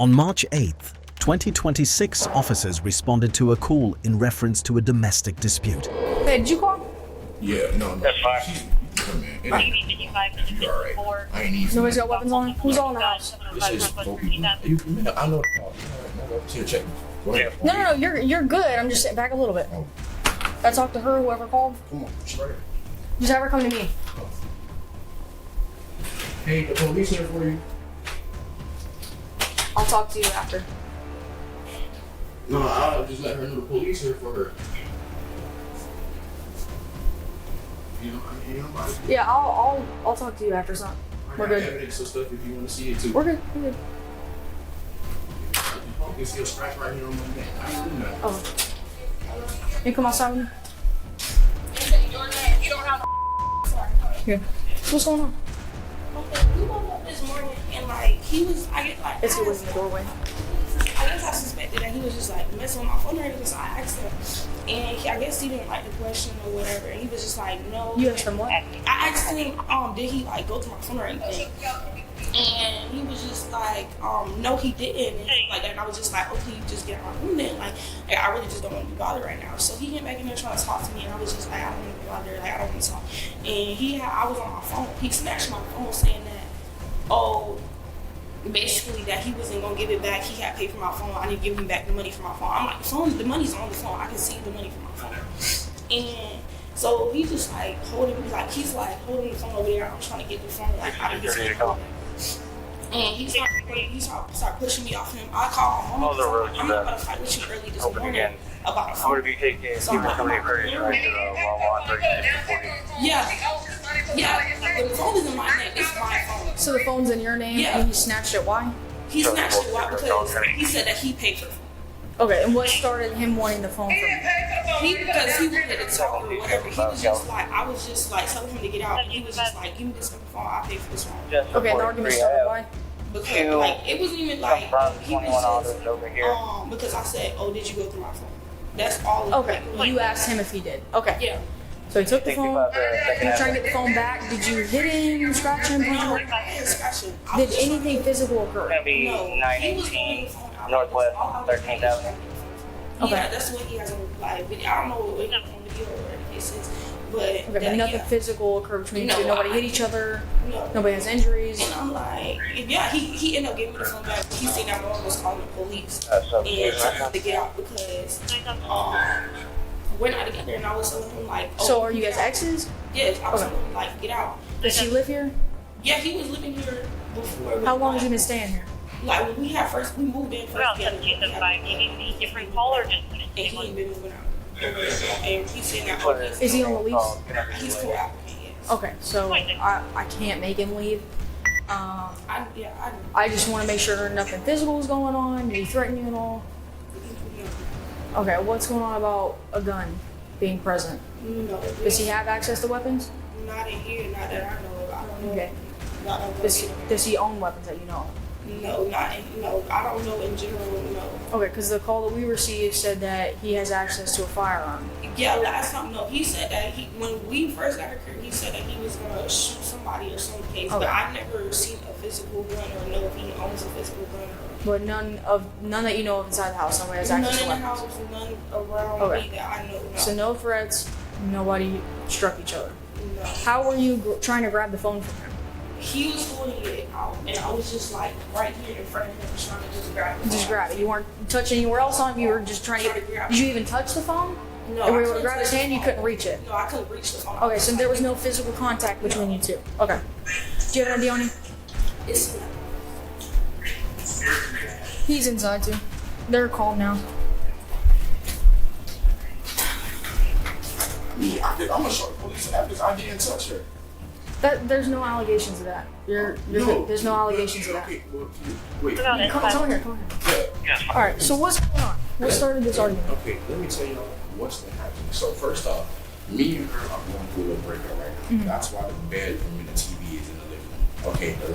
On March 8th, 2026 officers responded to a call in reference to a domestic dispute. Hey, did you call? Yeah, no. That's fine. Come in. You alright? I ain't even. Nobody's got weapons on? Who's all in the house? This is four people. I know the call. Here, check. Go ahead. No, you're good. I'm just sitting back a little bit. Oh, I talked to her, whoever called. come on. She's right here. Just have her come to me. Hey, the police here for you. I'll talk to you after. No, I'll just let her know the police here for her. You know, I mean, nobody. Yeah, I'll talk to you after something. We're I got good. evidence and stuff if you want to see it too. We're good. We're good. You can see a scratch right here on my neck. I ain't doing nothing. Oh. You come outside with me? You don't have Here. What's going on? Okay, we woke up this morning and like he was, I guess like It's always in the doorway. I guess I suspected that he was just like messing with my phone or anything, so I asked him, and I guess he didn't like the question or whatever, and he was just like, no. You asked him what? I asked him, did he like go through my phone or anything? And he was just like, no, he didn't, and stuff like that. And I was just like, okay, you just get out of my room then. Like, I really just don't want to be bothered right now. So he came back in there trying to talk to me, and I was just like, I don't want to be bothered. Like, I don't want to talk. And I was on my phone. He snatched my phone saying that, basically that he wasn't gonna give it back. He had paid for my phone. I didn't give him back the money for my phone. I'm like, the money's on the phone. I can see the money from my phone. And so he's just like holding the phone over there. I'm trying to get the phone like out of his hand. And he started pushing me off him. I called my mom. I'm not about to fight with you early this morning about a phone. I'm going to be taking people coming in first right to the Wawa 3640. Yeah. The phone is in my name. It's my phone. So the phone's in your name Yeah. and he snatched it. Why? He snatched it because he said that he paid for the phone. Okay, and what started him wanting the phone from you? Because he wanted to talk or whatever. He was just like, I was just like telling him to get out. And he was just like, give me this phone. I'll pay for this phone. Okay, the argument started why? Because like it wasn't even like he was just over here. because I said, oh, did you go through my phone? That's all. Okay, you asked him if he did. Okay. Yeah. So he took the phone. He was trying to get the phone back. Did you hit him, scratch him, punch him? I didn't scratch him. Did anything physical occur? It's going to be No, 918 Northwest 13th Avenue. Okay. Yeah, that's what he has on like video. I don't know what he has on video or whatever it is, but Okay, but nothing physical occurred between you two. No, Nobody hit each other. No. Nobody has injuries. And I'm like, yeah, he ended up giving me the phone back. He said that mom was calling the police and told him to get out because we're not together. And I was telling him like, oh, So are you guys exes? yes, I was telling him like, get out. Does she live here? Yeah, he was living here before. How long has he been staying here? Like when we moved in first together. And he ain't been moving out. And he's saying that. Is he on the lease? He's cool out. Yes. Okay, so I can't make him leave. I I just want to make sure nothing physical is going on. Did he threaten you at all? Okay, what's going on about a gun being present? No. Does he have access to weapons? Not in here, not that I know of. I don't know. Okay. Not on Does he own weapons that you know of? No, not in, no. I don't know in general, no. Okay, because the call that we received said that he has access to a firearm. Yeah, last time, no. He said that when we first got here, he said that he was gonna shoot somebody or some case, but I've never seen a physical gun or know if he owns a physical gun. But none that you know of inside the house. Nobody has access to None in the weapons. house, none around me that I know. No. So no threats. Nobody struck each other. No. How were you trying to grab the phone from him? He was holding it out, and I was just like right here in front of him, trying to just grab it. Just grab it. You weren't touching anywhere else on it. You were just trying to get. Did you even touch the phone? No. And we were to grab his hand. You couldn't reach it. No, I couldn't reach the phone. Okay, so there was no physical contact between you two. Okay. Do you have an ID on you? It's not. He's inside too. They're calm now. Yeah, I'm gonna show the police evidence. I didn't touch her. There's no allegations of that. You're No. good. There's no allegations of that. Okay, well, wait. Come here. Yeah. All right. So what's going on? What started this argument? Okay, let me tell you what's been happening. So first off, me and her are going through a little breakup right now. Mm-hmm. That's why the bedroom and the TV is in the living room. Okay, I'm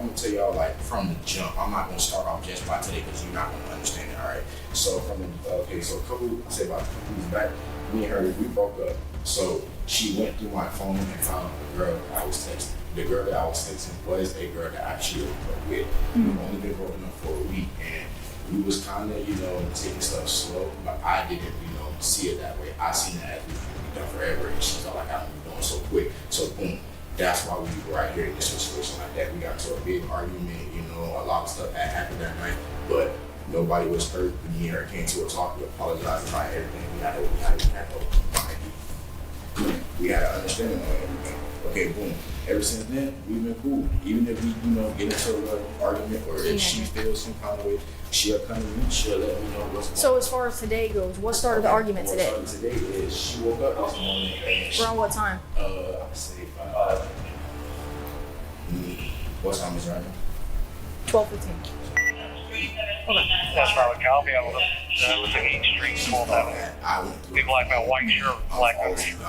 gonna tell y'all like from the jump. I'm not gonna start off just by today because you're not gonna understand it. All right. So about a couple weeks back, me and her we broke up. So she went through my phone and found the girl I was texting. The girl that I was texting was a girl that I cheated with. We've only been broken up for a week, and we was kind of, taking stuff slow, but I didn't, see it that way. I seen it as we be done forever, and she felt like I was doing so quick. So boom, that's why we were right here in this situation like that. We got into a big argument, a lot of stuff had happened that night, but nobody was hurt. Me and her came to a talk, we apologized, tried everything. We had an understanding on everything. Okay, boom. Ever since then, we've been cool. Even if we, get into an argument or if she feels some kind of way, she'll come to me, she'll let me know what's going on. So as far as today goes, what started the argument today? What started today is she woke up this morning and Around what time? I'd say what time is it right now? 12:15. Okay. That's probably coffee. That was an extreme pull down. I went through People like that white shirt, black undershirt.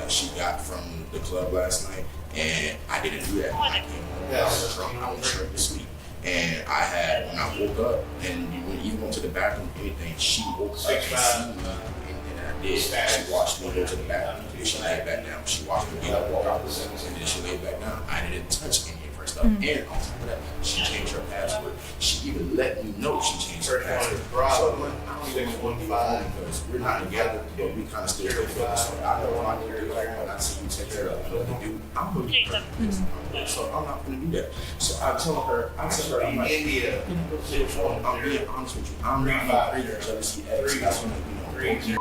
She got from the club last night, and I didn't do that. When I came home, I was drunk. I was straight to sleep. And when I woke up, and even went to the bathroom, anything, she woke up and seen me, and I did. She watched me go to the bathroom, and then she laid back down. She watched me get up, walk out the room, and then she laid back down. I didn't touch any of her stuff. And on top of that, she changed her password. She even let me know she changed her password. So I don't even want to be on because we're not together, but we kind of still stay together. So I know my nigga, when I see you take care of another dude, I'm going to be perfect. So I'm not going to do that. So I tell her, I'm like, India. I'm being honest with you. I'm not going to jealousy ex. That's when crazy.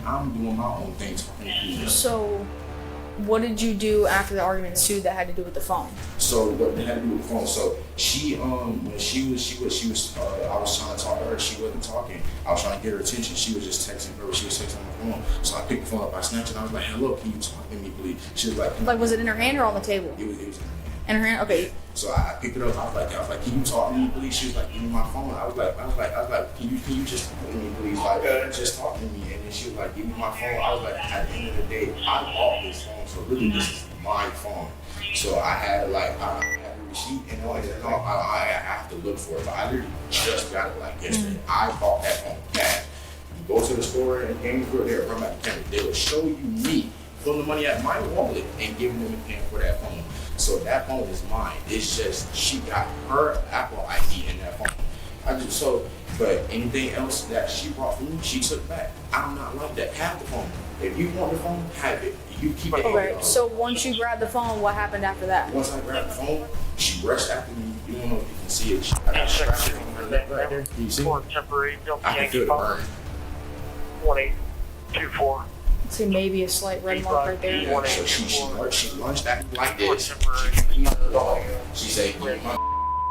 I'm doing my own thing, talking to people. So, what did you do after the arguments too that had to do with the phone? So what they had to do with the phone? So she, when she was, I was trying to talk to her. She wasn't talking. I was trying to get her attention. She was just texting her. She was texting on my phone. So I picked the phone up. I snatched it. I was like, "Hello, can you talk to me, please?" She was like, Like, was it in her hand or on the table? It was in her hand. In her hand? Okay. So I picked it up. I was like, "Can you talk to me, please?" She was like, "Give me my phone." I was like, "Can you just talk to me, please? Like, just talk to me." And then she was like, "Give me my phone." I was like, "At the end of the day, I bought this phone, so really this is my phone." So I had I had the receipt, and I have to look for it, but I literally just got it like yesterday. I bought that phone cash. You go to the store and game store, they'll run back the camera. They will show you me putting the money at my wallet and giving them a pen for that phone. So that phone is mine. It's just she got her Apple ID in that phone. But anything else that she brought for me, she took back. I'm not like that. Have the phone. If you want the phone, have it. You keep it. Okay. So once you grabbed the phone, what happened after that? Once I grabbed the phone, she rushed after me. You don't know if you can see it. I got strapped on her neck right there. Can you see it? Temporary, I can feel the burn. 1824. See, maybe a slight red mark right there. Yeah, so she lunged at me like this. She said, "Give me my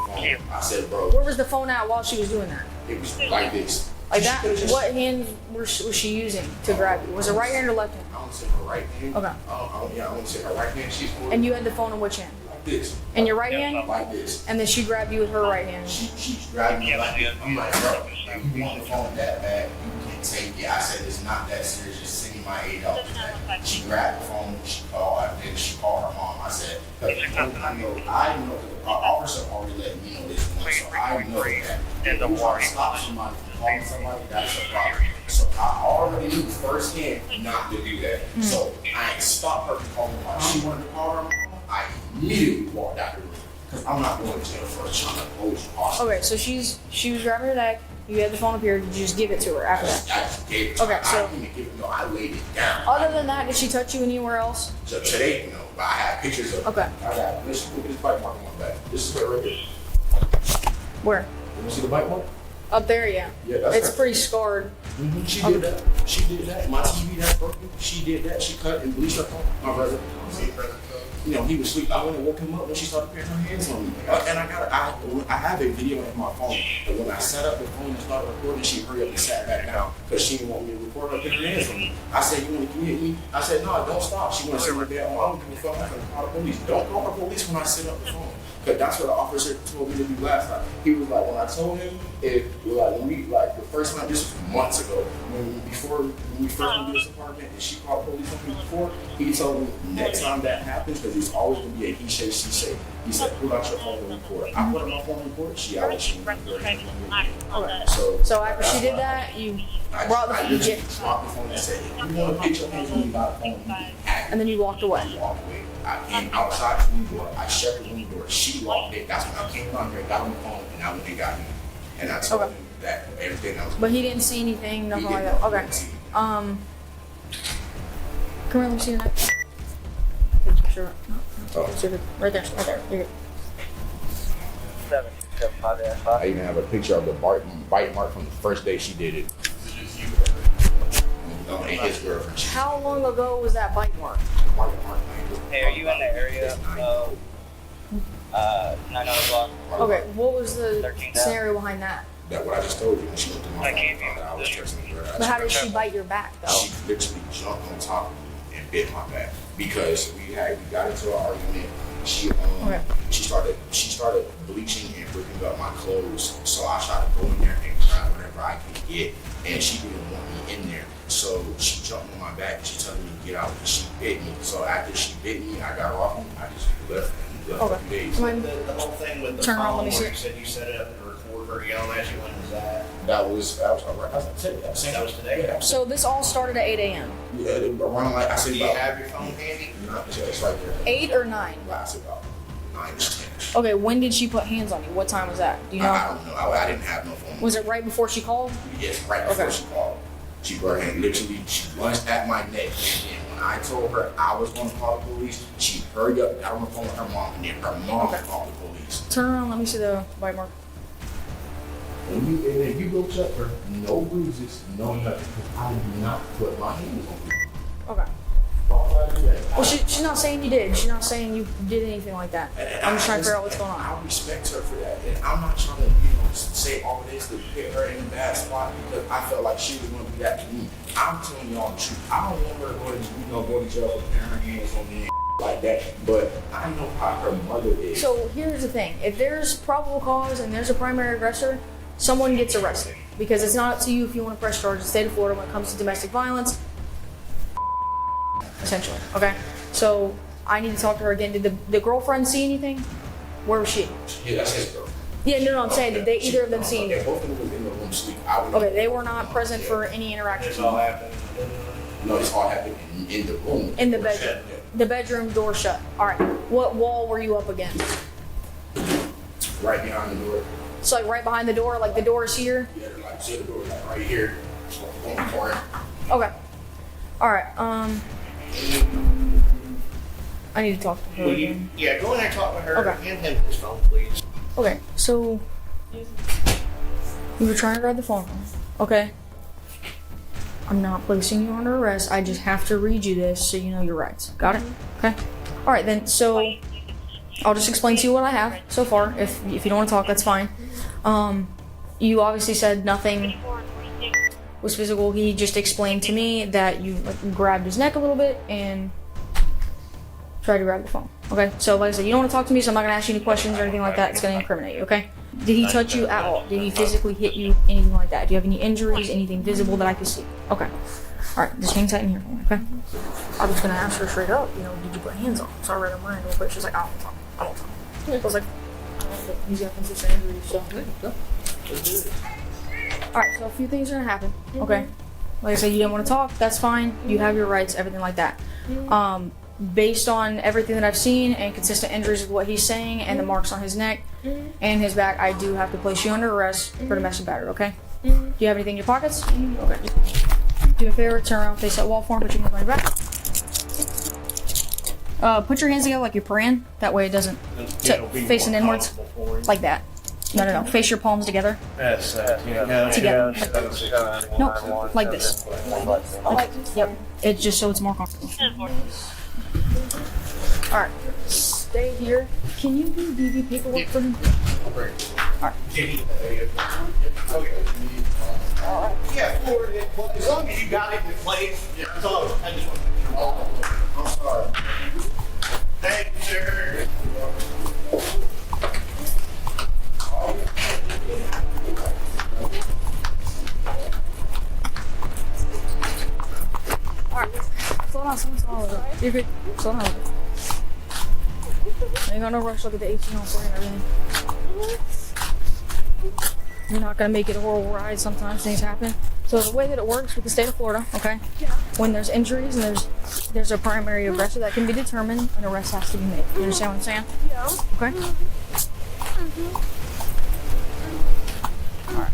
phone." I said, "Bro." Where was the phone at while she was doing that? It was like this. Like that? What hand was she using to grab you? Was it right hand or left hand? I don't say her right hand. Okay. I don't say her right hand. She's holding And you had the phone in which hand? like this. In your right hand? Like this. And then she grabbed you with her right hand. She grabbed me like this. I'm like, "Bro, if you want the phone that bad, you can take it." I said, "It's not that serious. Just send me my $8 back." She grabbed the phone. She called. Then she called her mom. I said, I know the officer already let me know this one, so I know that if you try to stop somebody from calling somebody, that's a problem. So I already knew firsthand not to do that. So I ain't stopped her from calling her mom. She wanted to call her mom. I immediately walked out the room because I'm not going to jail first trying to hold you hostage. Okay, so she was grabbing her neck. You had the phone up here. Did you just give it to her after that? I just gave it to her. Okay, so- I didn't even give it. No, I laid it down. Other than that, did she touch you anywhere else? So today, but I have pictures of. Okay. I got. Look at this bite mark on my back. This is her right here. Where? You see the bite mark? Up there, yeah. Yeah, that's It's her. pretty scarred. She did that. She did that. My TV that's broken. She did that. She cut and bleached her phone. My brother. He was asleep. I went and woke him up when she started putting her hands on me. And I have a video of my phone. But when I set up the phone and started recording, she hurried up and sat back down because she didn't want me to record her putting her hands on me. I said, "You want to hit me?" I said, "No, don't stop." She wants to sit right there. "Oh, I don't give a fuck. I'm going to call the police." Don't call the police when I set up the phone. Because that's what the officer told me to do last time. He was like, when I told him, the first time, this was months ago, when we first moved to this apartment and she called police on me before, he told me next time that happens, because it's always going to be a he say, she say. He said, "Pull out your phone and record." I put on my phone and record. She always told me to Okay. So So after she did that, you brought the I phone, literally dropped the phone and said, "If you want to put your hands on me by the phone, you can act." and then you walked away. I walked away. I came outside the room door. I shut the room door. she walked it. That's when I came on here, got on the phone, and I went and got him. And I told Okay. him that everything that was. But he didn't see anything, nothing He like didn't. that. He Okay. didn't see it. Come here, let me see your neck. Sure. No, Oh. it's good. Right there, right there. You're good. 775 I even have a picture of the bite mark from the first day she did it. And his girlfriend. She How long ago was that bite mark? bite mark. Hey, are you in the area of 900 block? Okay, what was the 13,000. scenario behind that? That what I just told you. When she looked at my I phone, gave you found out I was texting her. But how did she bite your back though? She literally jumped on top of me and bit my back because we got into an argument. Okay. She started bleaching and ripping up my clothes. So I tried to go in there and grab whatever I could get, and she didn't want me in there. So she jumped on my back and she told me to get out and she bit me. So after she bit me, I got off and I just left for a few days. Come on. The whole thing with the Turn around, phone let me where see you said you set it up to record her yelling at you, when was that? That was all right. I said that. That was today? Yeah. So this all started at 8 a.m. Around like I said Do you about have your phone handy? it's right there. 8 or 9? I said about 9 to 10. Okay, when did she put hands on you? What time was that? Do you know? I don't know. I didn't have no phone. Was it right before she called? Yes, right before Okay. she called. She brought her hand, literally, she lunged at my neck. And then when I told her I was going to call the police, she hurried up, got on the phone with her mom, and then her mom Okay. called the police. Turn around, let me see the bite mark. And if you go check her, no bruises, no nothing, because I did not put my hands on you. Okay. Why would I do that? Well, she's not saying you did. She's not saying you did anything like that. I'm just trying to figure out what's going on. I respect her for that, and I'm not trying to, say all this to put her in a bad spot because I felt like she was going to do that to me. I'm telling y'all the truth. I don't want her to go to jail for putting her hands on me and like that, but I know how her mother is. So here's the thing. If there's probable cause and there's a primary aggressor, someone gets arrested. Because it's not up to you if you want to press charges. The state of Florida, when it comes to domestic violence, essentially. Okay? So I need to talk to her again. Did the girlfriend see anything? Where was she? Yeah, that's his girl. Yeah, no, I'm saying, did they either of them see Yeah, anything? both of them was in the room sleep. Okay, they were not present for any interaction. This all happened. No, this all happened in the room. In the bedroom. The bedroom door shut. All right. What wall were you up against? Right behind the door. So like right behind the door, like the door is here. Yeah, like see the door like right here. On the corner. Okay. All right. I need to talk to her Will you, again. yeah, go in there and talk to her. Okay. Hand him his phone, please. Okay. So you were trying to grab the phone. Okay. I'm not placing you under arrest. I just have to read you this so you know your rights. Got it? Okay. All right then. So I'll just explain to you what I have so far. If you don't want to talk, that's fine. You obviously said nothing was physical. He just explained to me that you like grabbed his neck a little bit and tried to grab the phone. Okay. So like I said, you don't want to talk to me, so I'm not gonna ask you any questions or anything like that. It's gonna incriminate you. Okay. Did he touch you at all? Did he physically hit you? Anything like that? Do you have any injuries? Anything visible that I can see? Okay. All right. Just hang tight in here for me. Okay. I was gonna ask her straight up. Did you put hands on him? So I read her mind real quick. She's like, I don't know. I don't know. I was like, I don't know. He's got consistent injuries. So. Alright, so a few things are gonna happen. Okay. Like I said, you didn't want to talk, that's fine. You have your rights, everything like that. Based on everything that I've seen and consistent injuries with what he's saying and the marks on his neck and his back, I do have to place you under arrest for domestic battery, okay? Do you have anything in your pockets? Okay. Do me a favor, turn around, face that wall for him, put your hands on your back. Put your hands together like you're praying. That way it doesn't facing inwards. Like that. No. Face your palms together. That's Together. No, like this. Yep. It's just so it's more comfortable. Alright. Stay here. Can you do DV paperwork for me? Alright. Yeah, forward it. Well, as long as you got it in place, that's all. I just want to make sure. I'm sorry. Thank you, sir. Alright. Slow down. You're good. Slow down. I ain't got no rush. Look at the 18 on for and everything. You're not gonna make it a horrible ride. Sometimes things happen. So the way that it works with the state of Florida, okay? Yeah. When there's injuries and there's a primary aggressor that can be determined, an arrest has to be made. You understand what I'm saying? Yeah. Okay. Alright.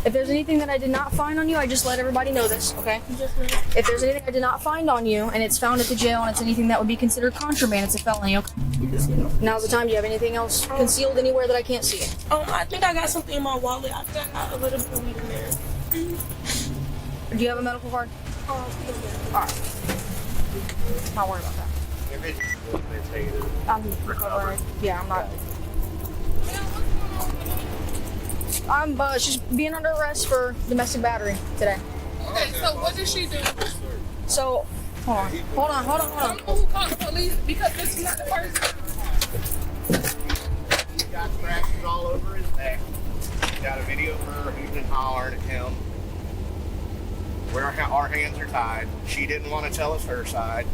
If there's anything that I did not find on you, I just let everybody know this, okay? If there's anything I did not find on you and it's found at the jail and it's anything that would be considered contraband, it's a felony, okay? Now's the time. Do you have anything else concealed anywhere that I can't see it? I think I got something in my wallet. I got a little bit of weed in there. Do you have a medical card? Alright. Not worried about that. I'm alright. Yeah, I'm not. She's being under arrest for domestic battery today. Okay, so what did she do? So, hold on. I don't know who called the police because this is not the first time. He's got scratches all over his neck. He's got a video of her hooting and hollering at him. Our hands are tied. She didn't want to tell us her side.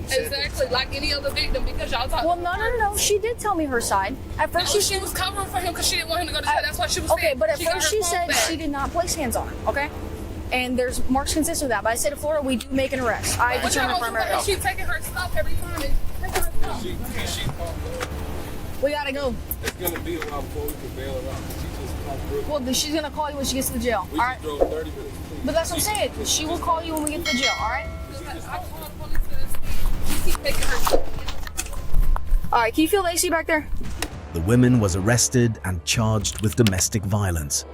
Exactly, like any other victim because y'all talking. Well, no. She did tell me her side. At first, She was covering for him because she didn't want him to go to jail. That's what she was saying. Okay, but at got first her she phone said back. she did not place hands on her. Okay, and there's marks consistent with that. By the state of Florida, we do make an arrest. I But y'all determine don't do primary. that. She's taking her stuff every time and taking her stuff. We gotta go. It's gonna be a while before we can bail her out. She just come through. Well, she's gonna call you when she gets to the jail. We All just right. drove 30 minutes. But that's what I'm saying. She will call you when we get to the jail. All right. I called police to the scene. She keep taking her stuff. All right. Can you feel the AC back there? The woman was arrested and charged with domestic violence.